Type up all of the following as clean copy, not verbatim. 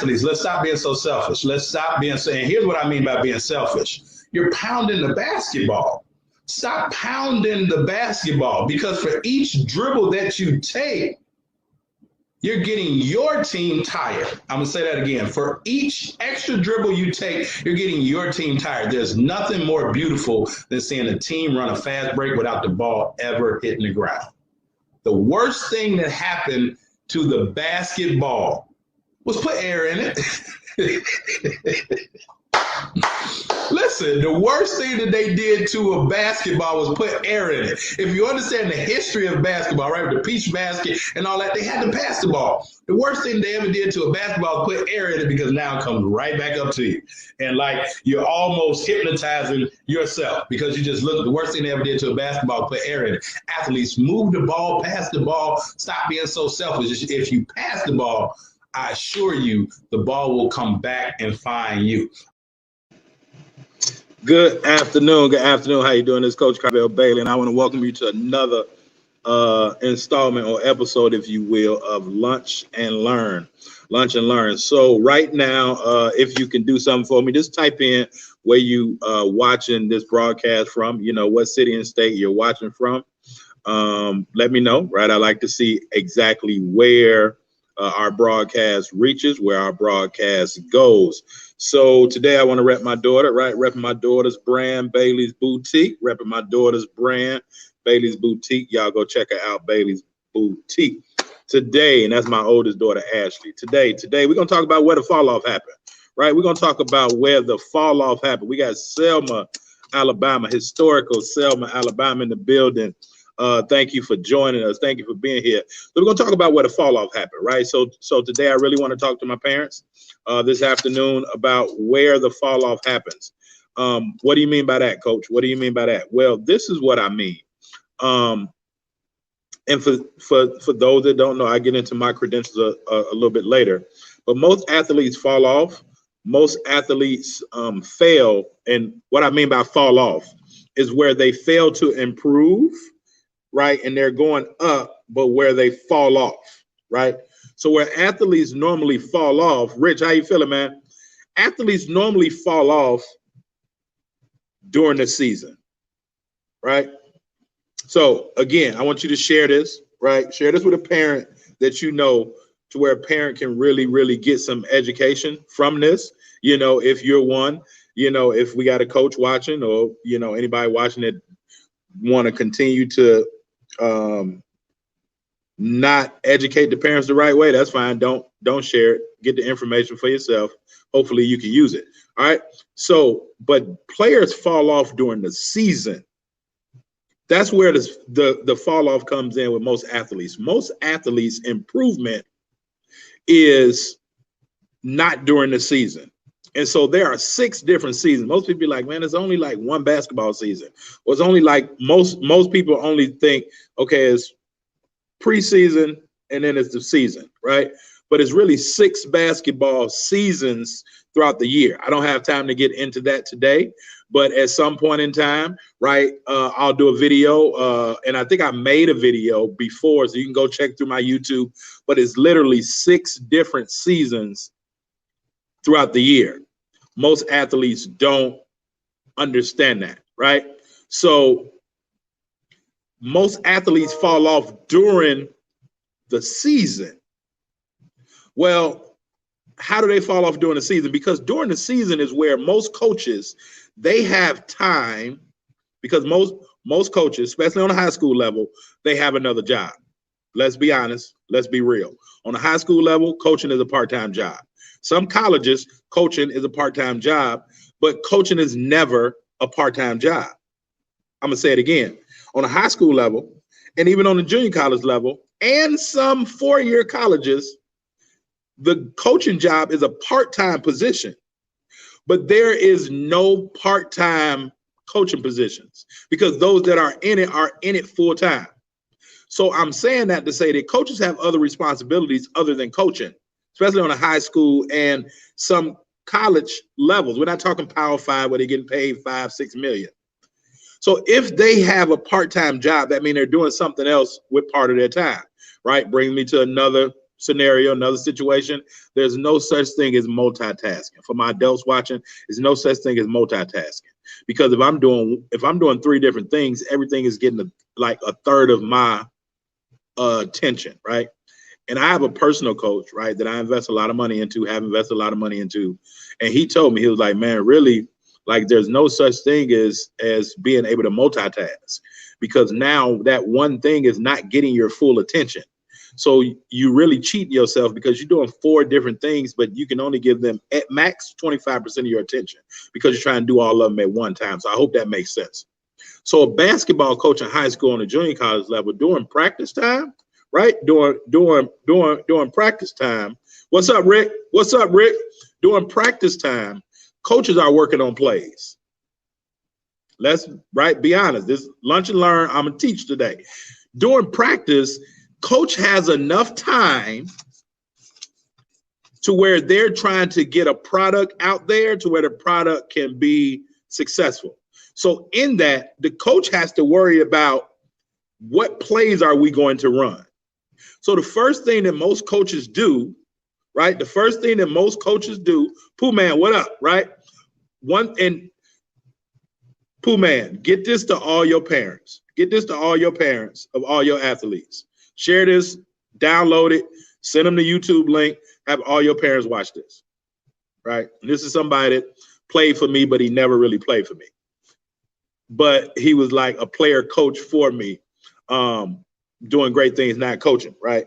athletes, let's stop being so selfish. Let's stop being so, and here's what I mean by being selfish. You're pounding the basketball. Stop pounding the basketball, because for each dribble that you take, you're getting your team tired. I'm going to say that again. For each extra dribble you take, you're getting your team tired. There's nothing more beautiful than seeing a team run a fast break without the ball ever hitting the ground. The worst thing that happened to the basketball was put air in it. Listen, the worst thing that they did to a basketball was put air in it. If you understand the history of basketball, right, with the peach basket and all that, they had to pass the ball. The worst thing they ever did to a basketball was put air in it, because now it comes right back up to you. And like you're almost hypnotizing yourself, because you just look at the worst thing they ever did to a basketball, put air in it. Athletes, move the ball, pass the ball, stop being so selfish. If you pass the ball, I assure you the ball will come back and find you. Good afternoon. Good afternoon. How you doing? This is Coach Karvell Bailey, and I want to welcome you to another installment or episode, if you will, of Lunch and Learn. Lunch and Learn. So right now, if you can do something for me, just type in where you watching this broadcast from. You know what city and state you're watching from. Let me know. Right, I like to see exactly where our broadcast reaches, where our broadcast goes. So today I want to rep my daughter, right? Repping my daughter's brand, Bailey's Boutique. Repping my daughter's brand, Bailey's Boutique. Y'all go check her out, Bailey's Boutique. Today, and that's my oldest daughter, Ashley. Today we're going to talk about where the fall off happened, right? We're going to talk about where the fall off happened. We got Selma, Alabama, historical Selma, Alabama in the building. Thank you for joining us. Thank you for being here. So we're going to talk about where the fall off happened, right? So today I really want to talk to my parents this afternoon about where the fall off happens. What do you mean by that, Coach? What do you mean by that? Well, this is what I mean. And for those that don't know, I get into my credentials a little bit later. But most athletes fall off. Most athletes fail. And what I mean by fall off is where they fail to improve, right? And they're going up, but where they fall off, right? So where athletes normally fall off, Rich, how you feeling, man? Athletes normally fall off during the season, right? So again, I want you to share this, right? Share this with a parent that you know, to where a parent can really, really get some education from this. You know, if you're one, you know, if we got a coach watching, or, you know, anybody watching that want to continue to not educate the parents the right way, that's fine. Don't share it. Get the information for yourself. Hopefully you can use it. All right. So, but players fall off during the season. That's where the fall off comes in with most athletes. Most athletes' improvement is not during the season. And so there are 6 different seasons. Most people be like, man, it's only like one basketball season. Well, it's only like most people only think, okay, it's preseason and then it's the season, right? But it's really 6 basketball seasons throughout the year. I don't have time to get into that today, but at some point in time, right, I'll do a video, and I think I made a video before, so you can go check through my YouTube, but it's literally 6 different seasons throughout the year. Most athletes don't understand that, right? So most athletes fall off during the season. Well, how do they fall off during the season? Because during the season is where most coaches, they have time, because most coaches, especially on the high school level, they have another job. Let's be honest. Let's be real. On the high school level, coaching is a part-time job. Some colleges, coaching is a part-time job, but coaching is never a part-time job. I'm going to say it again. On a high school level, and even on the junior college level, and some 4-year colleges, the coaching job is a part-time position, but there is no part-time coaching positions, because those that are in it full-time. So I'm saying that to say that coaches have other responsibilities other than coaching, especially on a high school and some college levels. We're not talking Power 5 where they're getting paid $5-6 million. So if they have a part-time job, that means they're doing something else with part of their time, right? Brings me to another scenario, another situation, there's no such thing as multitasking. For my adults watching, there's no such thing as multitasking. Because if I'm doing 3 different things, everything is getting like a third of my attention, right? And I have a personal coach, right, that I invest a lot of money into, have invested a lot of money into. And he told me, he was like, man, really, like there's no such thing as being able to multitask, because now that one thing is not getting your full attention. So you really cheat yourself because you're doing 4 different things, but you can only give them at max 25% of your attention because you're trying to do all of them at one time. So I hope that makes sense. So a basketball coach in high school and a junior college level during practice time, right? During practice time. What's up, Rick? What's up, Rick? During practice time, coaches are working on plays. Let's be honest. This lunch and learn, I'm gonna teach today. During practice, coach has enough time to where they're trying to get a product out there to where the product can be successful. So in that, the coach has to worry about what plays are we going to run. So the first thing that most coaches do, right? The first thing that most coaches do, Pooh Man, what up, right? Pooh Man, get this to all your parents. Get this to all your parents of all your athletes. Share this, download it, send them the YouTube link, have all your parents watch this, right? And this is somebody that played for me, but he never really played for me. But he was like a player coach for me, doing great things, not coaching, right?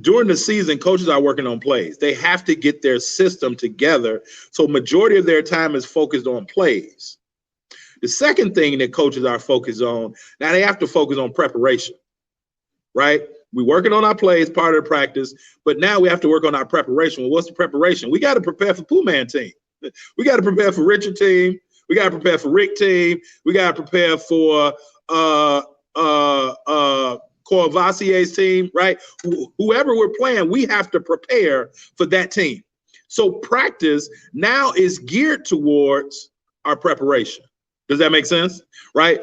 During the season, coaches are working on plays. They have to get their system together. So majority of their time is focused on plays. The second thing that coaches are focused on, now they have to focus on preparation, right? We're working on our plays, part of the practice, but now we have to work on our preparation. Well, what's the preparation? We got to prepare for Pooh Man team. We got to prepare for Richard team. We got to prepare for Rick team. We got to prepare for Corvasier's team, right? Whoever we're playing, we have to prepare for that team. So practice now is geared towards our preparation. Does that make sense? Right?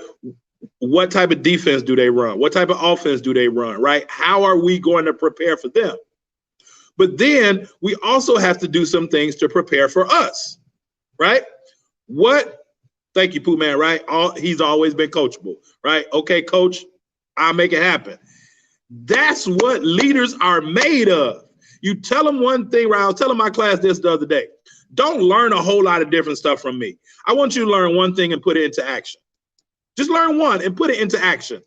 What type of defense do they run? What type of offense do they run? Right? How are we going to prepare for them? But then we also have to do some things to prepare for us, right? Thank you, Pooh Man, right? He's always been coachable, right? Okay, coach, I'll make it happen. That's what leaders are made of. You tell them one thing, right? I was telling my class this the other day. Don't learn a whole lot of different stuff from me. I want you to learn one thing and put it into action. Just learn one and put it into action,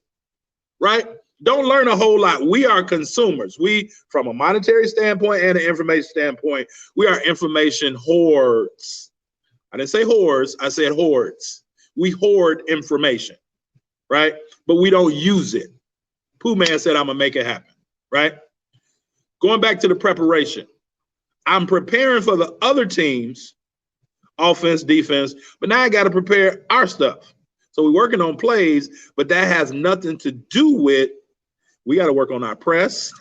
right? Don't learn a whole lot. We are consumers. We, from a monetary standpoint and an information standpoint, we are information hoards. I didn't say whores, I said hoards. We hoard information, right? But we don't use it. Pooh Man said, I'm gonna make it happen, right? Going back to the preparation. I'm preparing for the other teams, offense, defense, but now I gotta prepare our stuff. So we're working on plays, but that has nothing to do with, we gotta work on our press.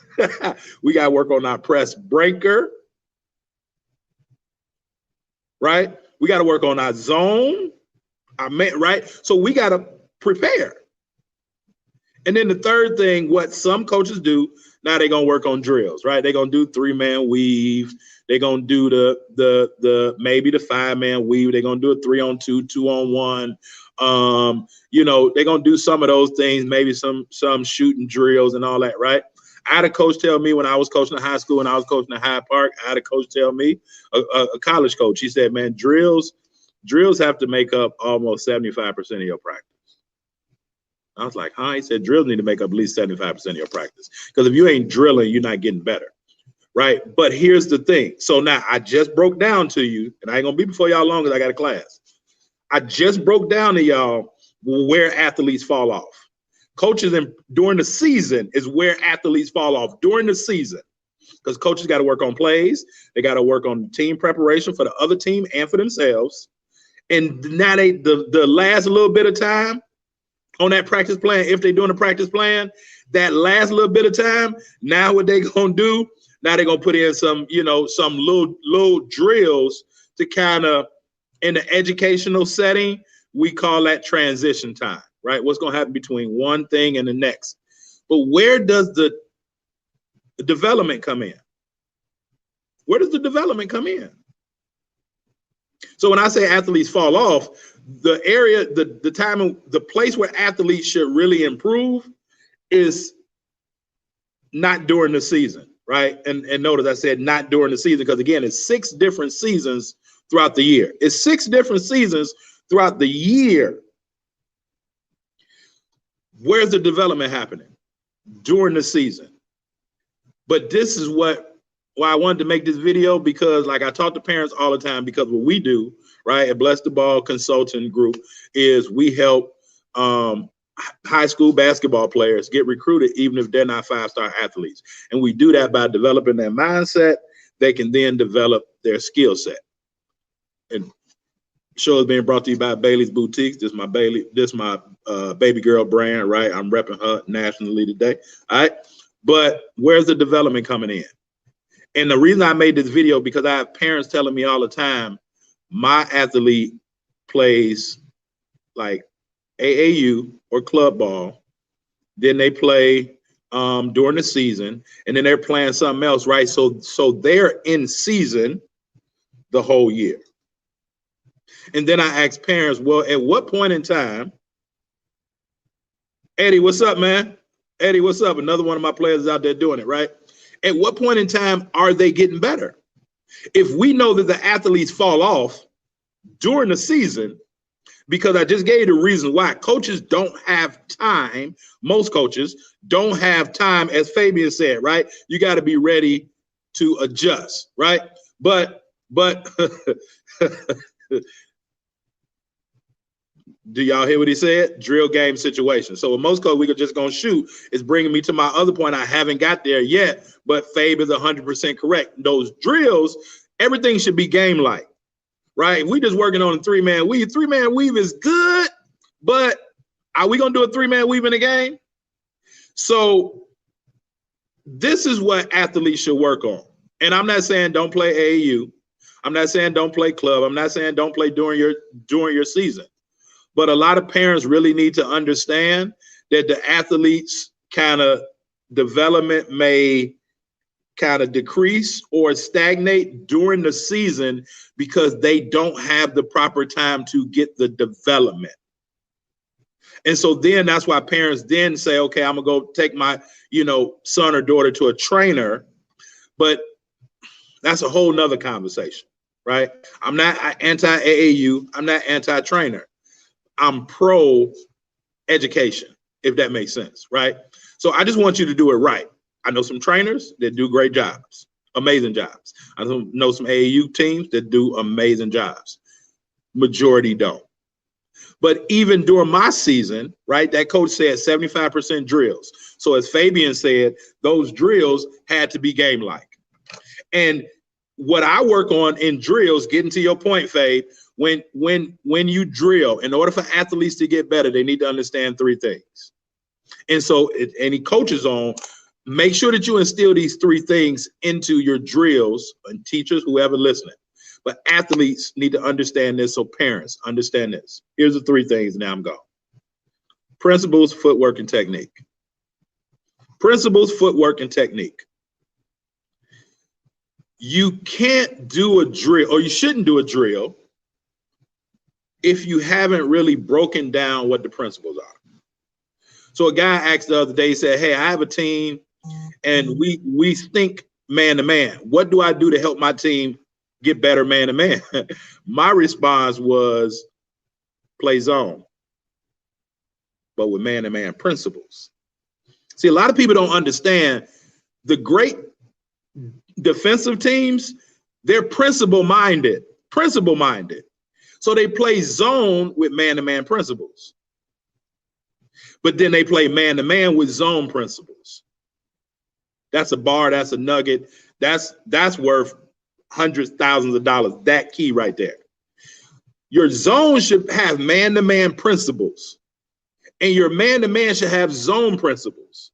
We gotta work on our press breaker, right? We got to work on our zone, right? So we got to prepare. And then the third thing, what some coaches do, now they're going to work on drills, right? They're going to do 3-man weave. They're going to do maybe the 5-man weave. They're going to do a 3-on-2, 2-on-1. They're going to do some of those things, maybe some shooting drills and all that, right? I had a coach tell me when I was coaching in high school and I was coaching in Hyde Park, I had a coach tell me, a college coach, he said, man, drills have to make up almost 75% of your practice. I was like, huh? He said, drills need to make up at least 75% of your practice. Because if you ain't drilling, you're not getting better, right? But here's the thing. So now I just broke down to you, and I ain't going to be before y'all long because I got a class. I just broke down to y'all where athletes fall off. Coaches during the season is where athletes fall off during the season, because coaches got to work on plays. They got to work on team preparation for the other team and for themselves. And now the last little bit of time on that practice plan, if they're doing a practice plan, that last little bit of time, now what they gonna do? Now they're gonna put in some little drills to kind of, in the educational setting, we call that transition time. Right? What's going to happen between one thing and the next. But where does the the development come in? Where does the development come in? So when I say athletes fall off, the area, the time, the place where athletes should really improve is not during the season, right? And notice I said not during the season, because again, it's 6 different seasons throughout the year. It's 6 different seasons throughout the year. Where's the development happening? During the season. But this is why I wanted to make this video, because like I talk to parents all the time, because what we do, right, at Bless the Ball Consulting Group is we help high school basketball players get recruited even if they're not 5-star athletes. And we do that by developing their mindset. They can then develop their skill set. And show is being brought to you by Bailey's Boutiques. This is my baby girl brand, right? I'm repping her nationally today. All right. But where's the development coming in? And the reason I made this video, because I have parents telling me all the time, my athlete plays like AAU or club ball, then they play during the season, and then they're playing something else, right? So they're in season the whole year. And then I ask parents, well, at what point in time, Eddie, what's up, man? Eddie, what's up? Another one of my players is out there doing it, right? At what point in time are they getting better? If we know that the athletes fall off during the season, because I just gave you the reason why. Coaches don't have time. Most coaches don't have time, as Fabian said, right? You got to be ready to adjust, right? But do y'all hear what he said? Drill game situation. So with most coaches, we could just gonna shoot. It's bringing me to my other point. I haven't got there yet, but Fabe is 100% correct. Those drills, everything should be game-like, right? We just working on a 3-man weave. 3-man weave is good, but are we gonna do a 3-man weave in a game? So this is what athletes should work on. And I'm not saying don't play AAU. I'm not saying don't play club. I'm not saying don't play during your season. But a lot of parents really need to understand that the athletes' kind of development may kind of decrease or stagnate during the season because they don't have the proper time to get the development. And so then that's why parents then say, okay, I'm gonna go take my, son or daughter to a trainer. But that's a whole nother conversation, right? I'm not anti-AAU. I'm not anti-trainer. I'm pro education, if that makes sense, right? So I just want you to do it right. I know some trainers that do great jobs, amazing jobs. I know some AAU teams that do amazing jobs. Majority don't. But even during my season, right, that coach said 75% drills. So as Fabian said, those drills had to be game-like. And what I work on in drills, getting to your point, Fabe, when you drill, in order for athletes to get better, they need to understand 3 things. And so any coaches on, make sure that you instill these 3 things into your drills, and teachers, whoever listening. But athletes need to understand this, so parents understand this. Here's the 3 things, now I'm going. Principles, footwork, and technique. Principles, footwork, and technique. You can't do a drill, or you shouldn't do a drill, if you haven't really broken down what the principles are. So a guy asked the other day, he said, hey, I have a team and we think man to man. What do I do to help my team get better man to man? My response was play zone, but with man to man principles. See, a lot of people don't understand the great defensive teams, they're principle minded. So they play zone with man-to-man principles. But then they play man-to-man with zone principles. That's a bar, that's a nugget. That's worth hundreds, thousands of dollars, that key right there. Your zone should have man-to-man principles. And your man-to-man should have zone principles.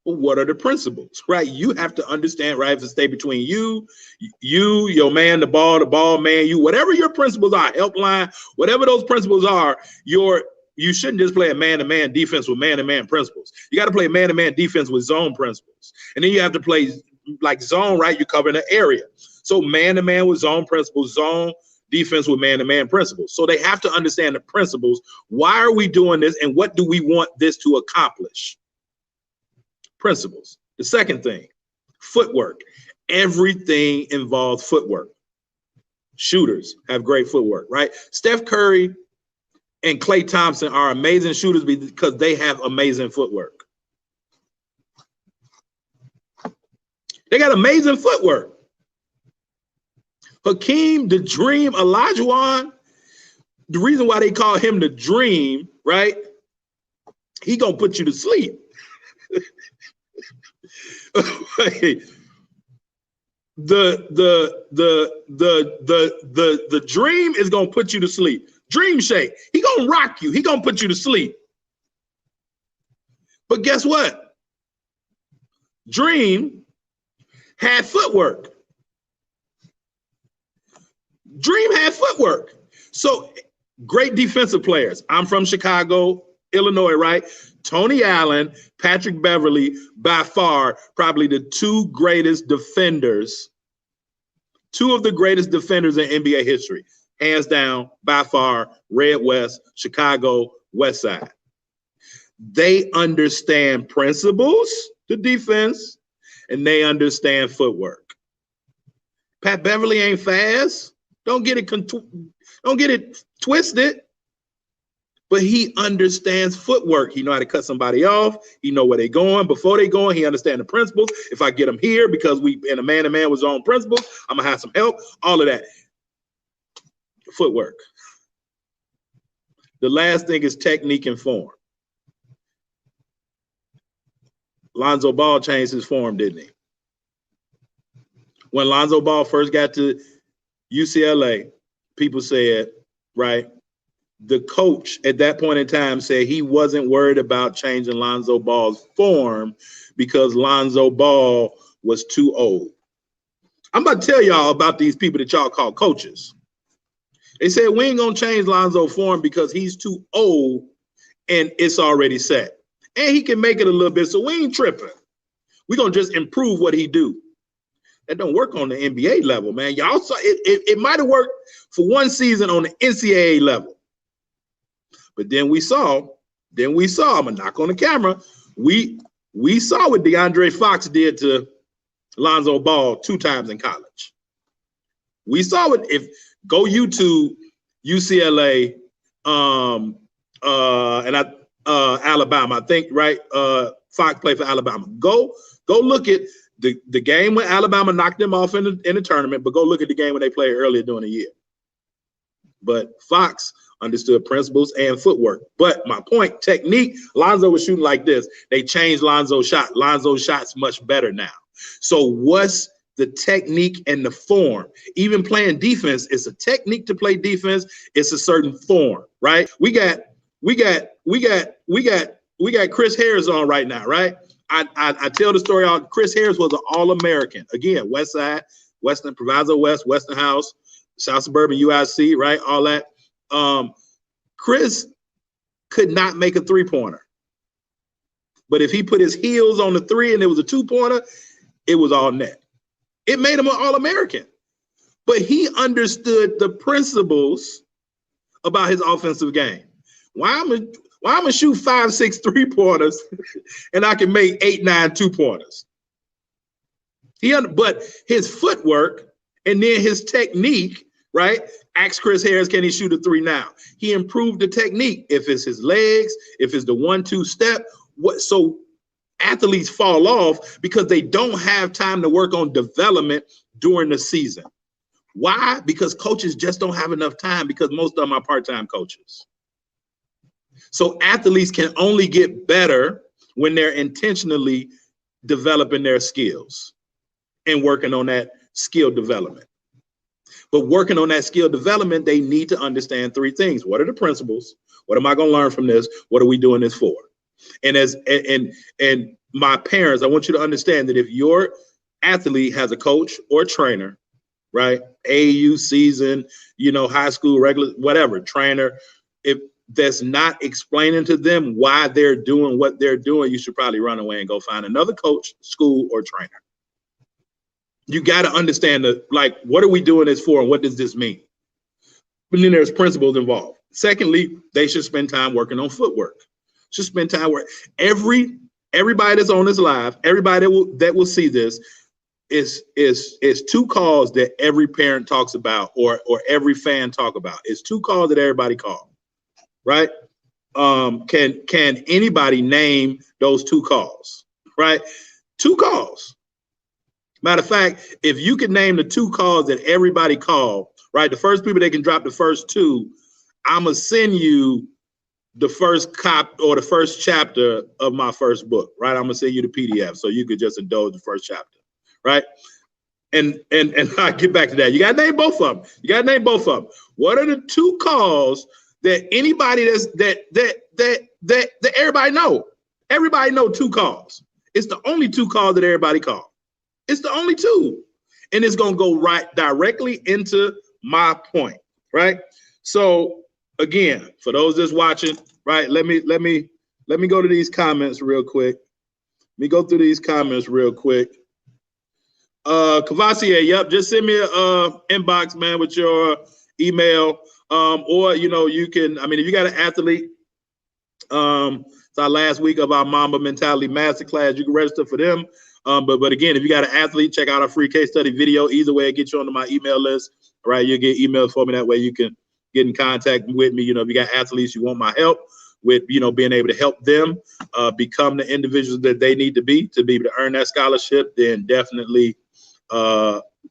Well, what are the principles, right? You have to understand, right? To stay between you, your man, the ball man, you, whatever your principles are, help line, whatever those principles are, your you shouldn't just play a man-to-man defense with man-to-man principles. You got to play man-to-man defense with zone principles. And then you have to play like zone, right? You're covering an area. So man-to-man with zone principles, zone defense with man-to-man principles. So they have to understand the principles. Why are we doing this? And what do we want this to accomplish? Principles. The second thing, footwork. Everything involves footwork. Shooters have great footwork, right? Steph Curry and Klay Thompson are amazing shooters because they have amazing footwork. They got amazing footwork. Hakeem the Dream Olajuwon, the reason why they call him the Dream, right? He gonna put you to sleep. The Dream is gonna put you to sleep. Dream Shake, he gonna rock you. He gonna put you to sleep. But guess what? Dream had footwork. Dream had footwork. So great defensive players. I'm from Chicago, Illinois, right? Tony Allen, Patrick Beverly, by far, probably the two greatest defenders, two of the greatest defenders in NBA history. Hands down, by far, Red West, Chicago, West Side. They understand principles, the defense, and they understand footwork. Pat Beverly ain't fast. Don't get it twisted. But he understands footwork. He know how to cut somebody off. He know where they're going. Before they going, he understands the principles. If I get them here because we in a man-to-man with zone principles, I'm gonna have some help. All of that. Footwork. The last thing is technique and form. Lonzo Ball changed his form, didn't he? When Lonzo Ball first got to UCLA, people said, right, the coach at that point in time said he wasn't worried about changing Lonzo Ball's form because Lonzo Ball was too old. I'm about to tell y'all about these people that y'all call coaches. They said, we ain't going to change Lonzo's form because he's too old and it's already set. And he can make it a little bit, so we ain't tripping. We're going to just improve what he do. That don't work on the NBA level, man. Y'all saw it might have worked for one season on the NCAA level. But then we saw, I'm gonna knock on the camera. We saw what DeAndre Fox did to Lonzo Ball 2 times in college. We saw it. If go YouTube UCLA Alabama, I think, right? Fox played for Alabama. Go look at the game when Alabama knocked them off in the tournament, but go look at the game when they played earlier during the year. But Fox understood principles and footwork. But my point, technique, Lonzo was shooting like this. They changed Lonzo's shot. Lonzo's shot's much better now. So what's the technique and the form? Even playing defense, it's a technique to play defense. It's a certain form, right? We got Chris Harris on right now, right? I tell the story on Chris Harris was an All-American. Again, West Side, Western Proviso West, Western House, South Suburban UIC, right? All that. Chris could not make a 3-pointer. But if he put his heels on the 3 and it was a 2-pointer, it was all net. It made him an All-American. But he understood the principles about his offensive game. Why I'm gonna shoot 5, 6 3-pointers and I can make 8, 9 2-pointers. But his footwork and then his technique, right? Ask Chris Harris, can he shoot a 3 now? He improved the technique. If it's his legs, if it's the 1-2 step, so athletes fall off because they don't have time to work on development during the season. Why? Because coaches just don't have enough time because most of them are part-time coaches. So athletes can only get better when they're intentionally developing their skills and working on that skill development. But working on that skill development, they need to understand 3 things. What are the principles? What am I going to learn from this? What are we doing this for? And my parents, I want you to understand that if your athlete has a coach or trainer, right? AAU season, high school, regular, whatever, trainer, if that's not explaining to them why they're doing what they're doing, you should probably run away and go find another coach, school, or trainer. You got to understand like, what are we doing this for and what does this mean? But then there's principles involved. Secondly, they should spend time working on footwork. Should spend time work. Everybody that's on this live, everybody that will see this is two calls that every parent talks about or every fan talk about. It's two calls that everybody call, right? Can anybody name those two calls, right? Two calls. Matter of fact, if you could name the two calls that everybody called, right? The first people that can drop the first two, I'm gonna send you the first cop or the first chapter of my first book, right? I'm gonna send you the PDF so you could just indulge the first chapter, right? And I get back to that. You gotta name both of them. You gotta name both of them. What are the two calls that anybody that everybody know? Everybody know two calls. It's the only two calls that everybody call. It's the only two, and it's gonna go right directly into my point, right? So again, for those that's watching, right? Let me go to these comments real quick. Let me go through these comments real quick. Cavassier, yep, just send me a inbox, man, with your email. Or you can, I mean, if you got an athlete, it's our last week of our Mamba Mentality Masterclass. You can register for them. But again, if you got an athlete, check out our free case study video. Either way, it gets you onto my email list. All right, you'll get emails for me. That way you can get in contact with me. If you got athletes, you want my help with, being able to help them become the individuals that they need to be able to earn that scholarship, then definitely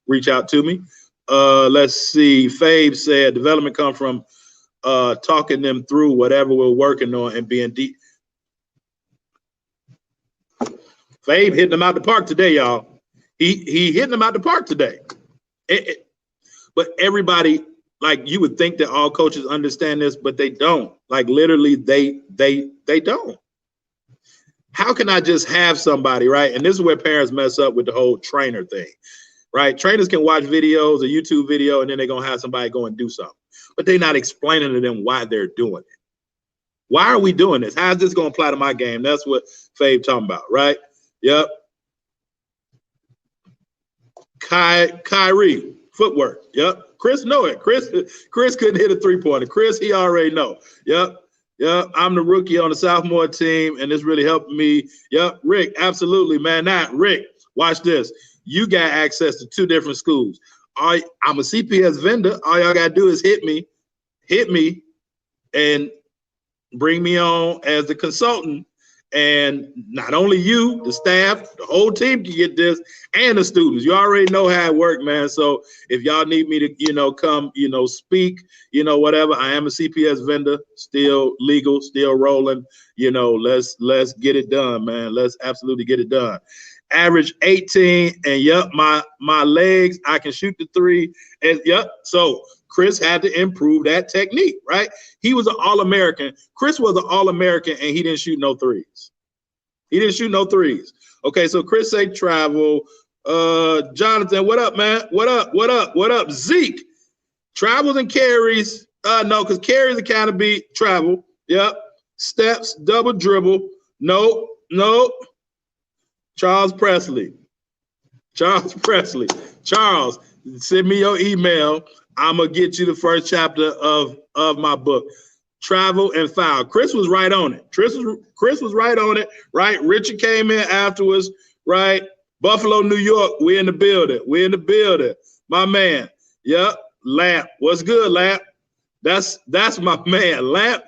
reach out to me. Let's see. Fave said development comes from talking them through whatever we're working on and being deep. Fave hitting them out the park today, y'all. He hitting them out the park today. But everybody, like, you would think that all coaches understand this, but they don't. Like, literally, they don't. How can I just have somebody, right? And this is where parents mess up with the whole trainer thing, right? Trainers can watch videos, a YouTube video, and then they're gonna have somebody go and do something, but they're not explaining to them why they're doing it. Why are we doing this? How is this gonna apply to my game? That's what Fave talking about, right? Yep. Kyrie, footwork. Yep. Chris know it. Chris couldn't hit a three-pointer. Chris, he already know. Yep. I'm the rookie on the sophomore team, and this really helped me. Yep. Rick, absolutely, man. Now, Rick, watch this. You got access to two different schools. I'm a CPS vendor. All y'all gotta do is hit me, and bring me on as the consultant. And not only you, the staff, the whole team can get this, and the students. You already know how it works, man. So if y'all need me to, come, speak, whatever, I am a CPS vendor, still legal, still rolling. Let's get it done, man. Let's absolutely get it done. Average 18, and yep, my legs, I can shoot the three, and yep. So Chris had to improve that technique, right? He was an All-American. Chris was an All-American, and he didn't shoot no threes. Okay, so Chris say travel. Jonathan, what up, man? What up? Zeke, travels and carries. No, because carries it kind of be travel. Yep. Steps, double dribble. No. Charles Presley, send me your email. I'm gonna get you the first chapter of my book, Travel and Foul. Chris was right on it. Chris was right on it, right? Richard came in afterwards, right? Buffalo, New York, we're in the building. My man. Yep. Lamp. What's good, Lamp? That's my man. Lamp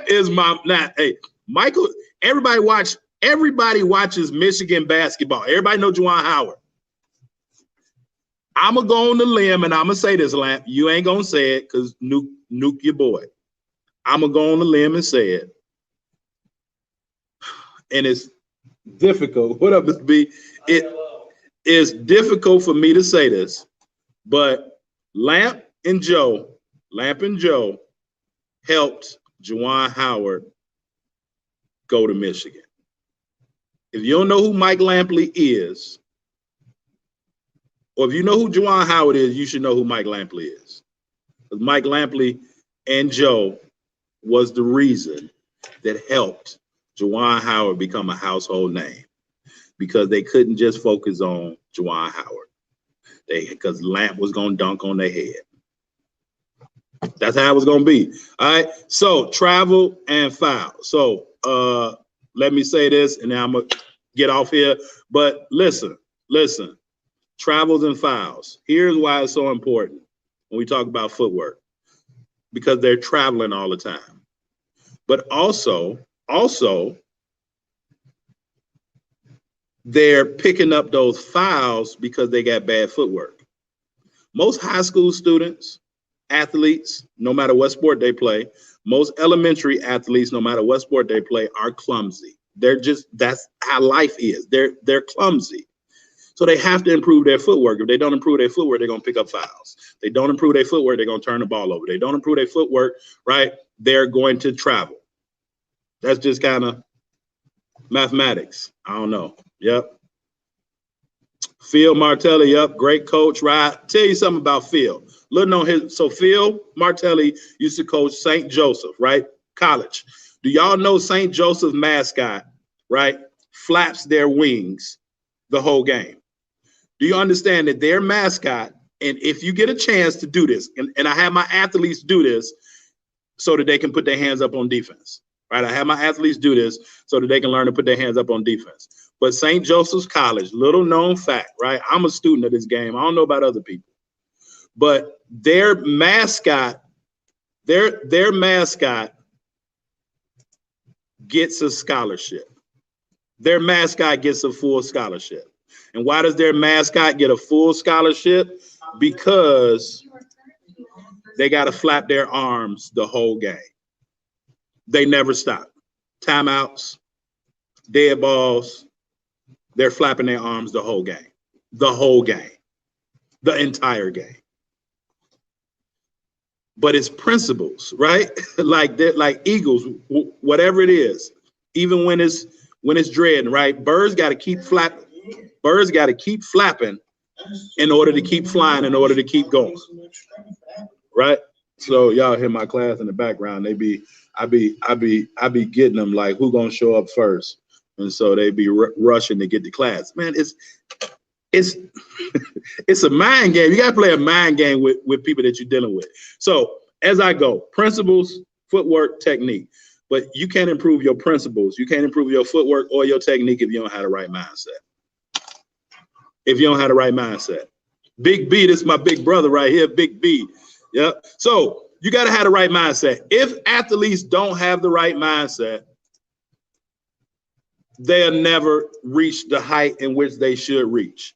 is my hey, Michael, everybody watches Michigan basketball. Everybody know Juwan Howard. I'm going to go on the limb, and I'm going to say this, Lamp. You ain't going to say it because nuke your boy. I'm going to go on the limb and say it. And it's difficult. What up, Mr. B? It is difficult for me to say this, but Lamp and Joe helped Juwan Howard go to Michigan. If you don't know who Mike Lampley is, or if you know who Juwan Howard is, you should know who Mike Lampley is. Because Mike Lampley and Joe was the reason that helped Juwan Howard become a household name, because they couldn't just focus on Juwan Howard. Because Lamp was going to dunk on their head. That's how it was going to be. All right. So travel and foul. So let me say this, and then I'm going to get off here. But listen, travels and fouls. Here's why it's so important when we talk about footwork, because they're traveling all the time. But also, they're picking up those fouls because they got bad footwork. Most high school students, athletes, no matter what sport they play, most elementary athletes, no matter what sport they play, are clumsy. That's how life is. They're clumsy. So they have to improve their footwork. If they don't improve their footwork, they're going to pick up fouls. They don't improve their footwork, they're going to turn the ball over. They don't improve their footwork, right? They're going to travel. That's just kind of mathematics. I don't know. Yep. Phil Martelli, yep, great coach, right? Tell you something about Phil. Looking on his, so Phil Martelli used to coach St. Joseph, right? College. Do y'all know St. Joseph's mascot, right, flaps their wings the whole game? Do you understand that their mascot, and if you get a chance to do this, and I have my athletes do this so that they can put their hands up on defense, right? I have my athletes do this so that they can learn to put their hands up on defense. But St. Joseph's College, little known fact, right? I'm a student of this game. I don't know about other people. But their mascot, their mascot gets a scholarship. Their mascot gets a full scholarship. And why does their mascot get a full scholarship? Because they got to flap their arms the whole game. They never stop. Timeouts, dead balls, they're flapping their arms the whole game. The whole game. The entire game. But it's principles, right? like eagles, whatever it is, even when it's dreading, right? Birds got to keep flapping. Birds got to keep flapping in order to keep flying, in order to keep going, right? So y'all hear my class in the background. I be getting them like, who gonna show up first? And so they be rushing to get to class. Man, it's it's a mind game. You got to play a mind game with people that you're dealing with. So as I go, principles, footwork, technique. But you can't improve your principles. You can't improve your footwork or your technique if you don't have the right mindset. If you don't have the right mindset. Big B, this is my big brother right here, Big B. Yep. So you got to have the right mindset. If athletes don't have the right mindset, they'll never reach the height in which they should reach.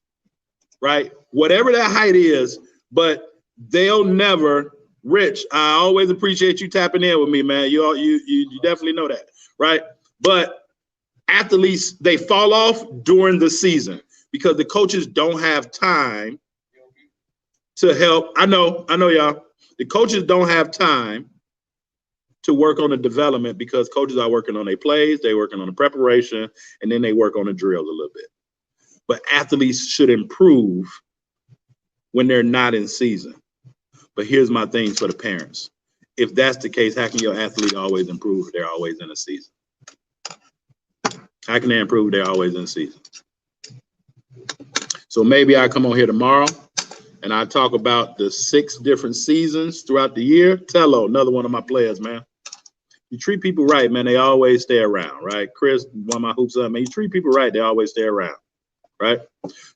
Right? Whatever that height is, but they'll never reach. I always appreciate you tapping in with me, man. You definitely know that, right? But athletes, they fall off during the season because the coaches don't have time to help. I know y'all. The coaches don't have time to work on the development because coaches are working on their plays, they're working on the preparation, and then they work on the drills a little bit. But athletes should improve when they're not in season. But here's my thing for the parents. If that's the case, how can your athlete always improve if they're always in a season? How can they improve if they're always in a season? So maybe I come on here tomorrow and I talk about the 6 different seasons throughout the year. Tello, another one of my players, man. You treat people right, man, they always stay around, right? Chris, one of my hoops up, man, you treat people right, they always stay around. Right.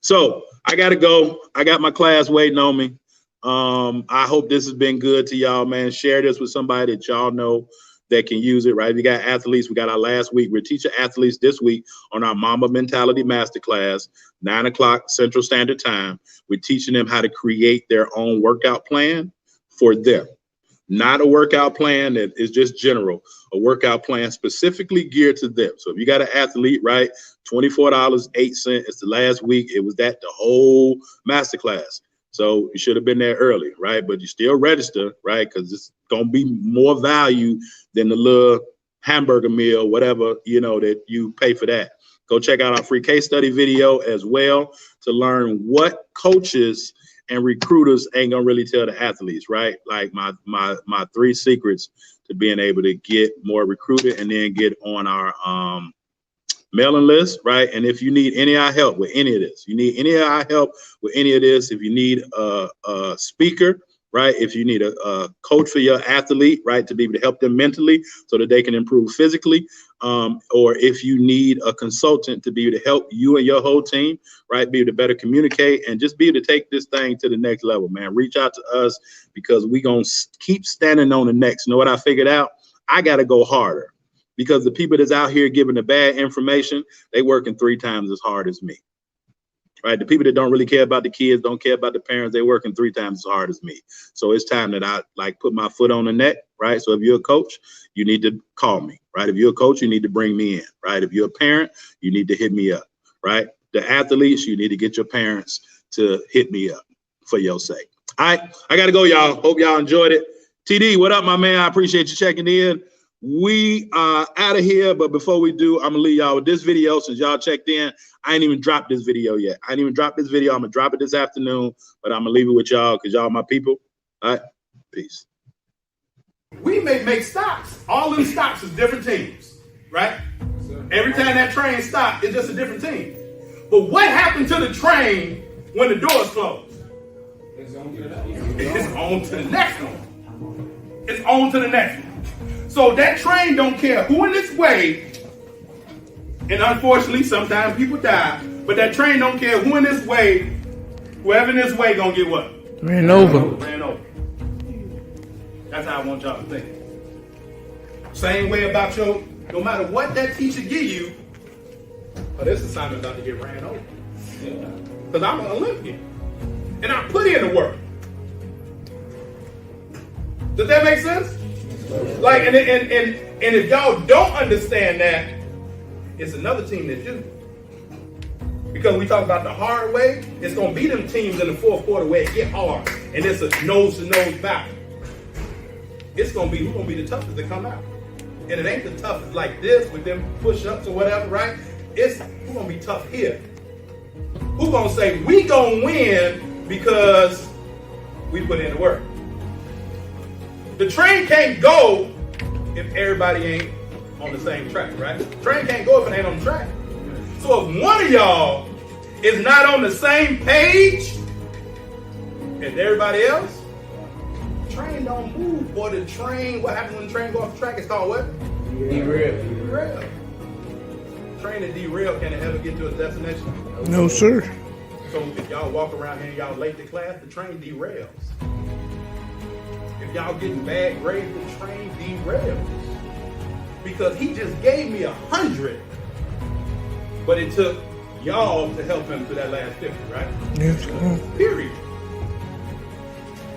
So I got to go. I got my class waiting on me. I hope this has been good to y'all, man. Share this with somebody that y'all know that can use it. Right. We got athletes. We got our last week. We're teaching athletes this week on our Mamba Mentality Masterclass, 9 o'clock Central Standard Time. We're teaching them how to create their own workout plan for them. Not a workout plan that is just general, a workout plan specifically geared to them. So if you got an athlete, right, $24.08. It's the last week. It was the whole masterclass. So you should have been there early, right? But you still register, right? Because it's going to be more value than the little hamburger meal, whatever, that you pay for that. Go check out our free case study video as well to learn what coaches and recruiters ain't gonna really tell the athletes, right? Like my 3 secrets to being able to get more recruited and then get on our mailing list, right? And if you need any of our help with any of this, if you need a speaker, right? If you need a coach for your athlete, right, to be able to help them mentally so that they can improve physically, or if you need a consultant to be able to help you and your whole team, right, be able to better communicate and just be able to take this thing to the next level, man, reach out to us because we gonna keep standing on the next. You know what I figured out? I got to go harder because the people that's out here giving the bad information, they working 3 times as hard as me. Right, the people that don't really care about the kids, don't care about the parents, they're working 3 times as hard as me. So it's time that I like put my foot on the neck, right? So if you're a coach, you need to call me, right? If you're a coach, you need to bring me in, right? If you're a parent, you need to hit me up, right? The athletes, you need to get your parents to hit me up for your sake. All right, I gotta go, y'all. Hope y'all enjoyed it. TD, what up, my man? I appreciate you checking in. We are out of here, but before we do, I'm gonna leave y'all with this video. Since y'all checked in, I ain't even dropped this video yet. I'm gonna drop it this afternoon, but I'm gonna leave it with y'all because y'all my people. All right, peace. We may make stops. All them stops is different teams, right? Every time that train stops, it's just a different team. But what happened to the train when the doors closed? It's on to the next one. It's on to the next one. So that train don't care who in its way, and unfortunately sometimes people die, but that train don't care who in its way, whoever in its way gonna get what? Ran over. Ran over. That's how I want y'all to think. Same way about your, no matter what that teacher give you, oh, this assignment about to get ran over. Because I'm an Olympian. And I put in the work. Does that make sense? Like, and if y'all don't understand that, it's another team that do. Because we talk about the hard way, it's gonna be them teams in the 4th quarter where it get hard, and it's a nose-to-nose battle. It's gonna be who's gonna be the toughest to come out, and it ain't the toughest like this with them push-ups or whatever, right? It's who's gonna be tough here. Who's gonna say we gonna win because we put in the work? The train can't go if everybody ain't on the same track, right? The train can't go if it ain't on the track. So if one of y'all is not on the same page as everybody else, the train don't move. Or the train, what happens when the train goes off the track? It's called what? Derail. Train that derail, can it ever get to its destination? No, sir. So if y'all walk around here and y'all late to class, the train derails. If y'all getting bad grades, the train derails. Because he just gave me 100, but it took y'all to help him to that last 50, right? Yes. Period.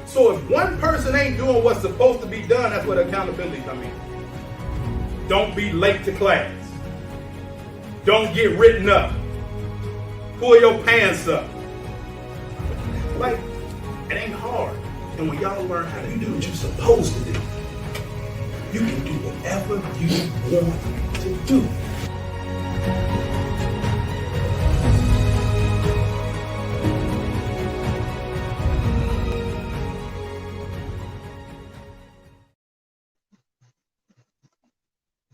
So if one person ain't doing what's supposed to be done, that's where the accountability comes in. Don't be late to class. Don't get written up. Pull your pants up. Like, it ain't hard. And when y'all learn how to do what you're supposed to do, you can do whatever you want to do.